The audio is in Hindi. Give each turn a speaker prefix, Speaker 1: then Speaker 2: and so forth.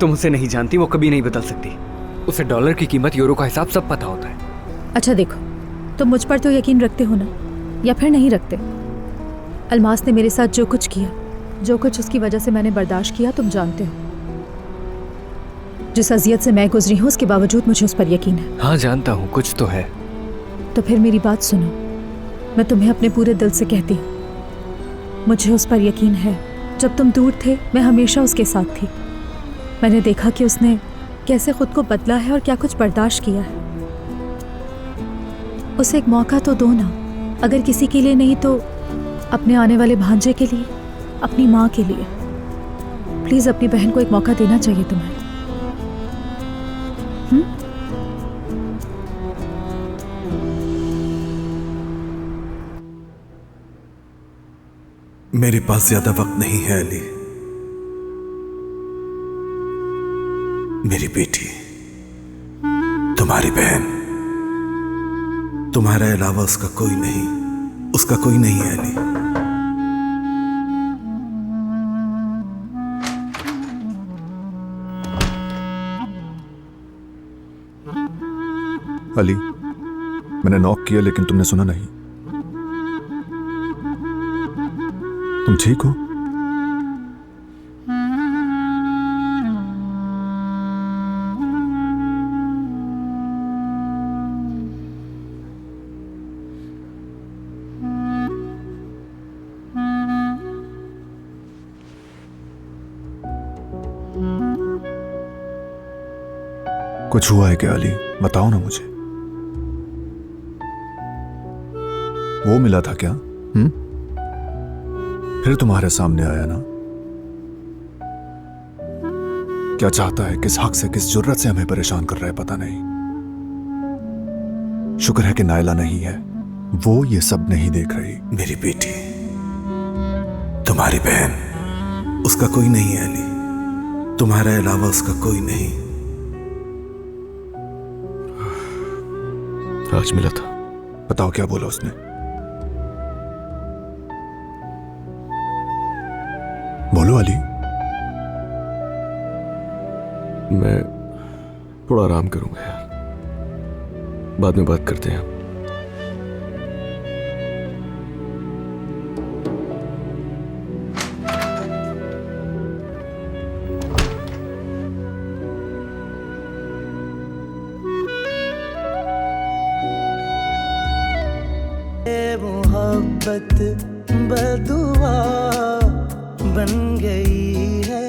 Speaker 1: तुम उसे नहीं जानती, वो कभी नहीं बदल सकती। उसे डॉलर की कीमत, यूरो का हिसाब सब पता होता है।
Speaker 2: अच्छा देखो, तुम मुझ पर तो यकीन रखते हो ना, या फिर नहीं रखते? अलमास ने मेरे साथ जो कुछ किया, जो कुछ उसकी वजह से मैंने बर्दाश्त किया, तुम जानते हो। जिस अजियत से मैं गुजरी हूँ उसके बावजूद मुझे उस पर यकीन है।
Speaker 1: हाँ जानता हूँ, कुछ तो है।
Speaker 2: तो फिर मेरी बात सुनो, मैं तुम्हें अपने पूरे दिल से कहती हूँ, मुझे उस पर यकीन है। जब तुम दूर थे मैं हमेशा उसके साथ थी। मैंने देखा कि उसने कैसे खुद को बदला है और क्या कुछ बर्दाश्त किया है। उसे एक मौका तो दो ना, अगर किसी के लिए नहीं तो अपने आने वाले भांजे के लिए, अपनी माँ के लिए। प्लीज अपनी बहन को एक मौका देना चाहिए तुम्हें।
Speaker 3: मेरे पास ज्यादा वक्त नहीं है अली। मेरी बेटी, तुम्हारी बहन, तुम्हारे अलावा उसका कोई नहीं, उसका कोई नहीं है अली।
Speaker 4: अली, मैंने नॉक किया लेकिन तुमने सुना नहीं। तुम ठीक हो? कुछ हुआ है क्या अली? बताओ ना मुझे। वो मिला था क्या? फिर तुम्हारे सामने आया ना? क्या चाहता है, किस हक से, किस जुर्रत से हमें परेशान कर रहा है पता नहीं। शुक्र है कि नायला नहीं है, वो ये सब नहीं देख रही।
Speaker 3: मेरी बेटी, तुम्हारी बहन, उसका कोई नहीं है अली। तुम्हारे अलावा उसका कोई नहीं।
Speaker 4: आज मिला था। बताओ क्या बोला उसने? बोलो अली।
Speaker 5: मैं थोड़ा आराम करूंगा यार, बाद में बात करते हैं।
Speaker 6: मोहब्बत बदुआ बन गई है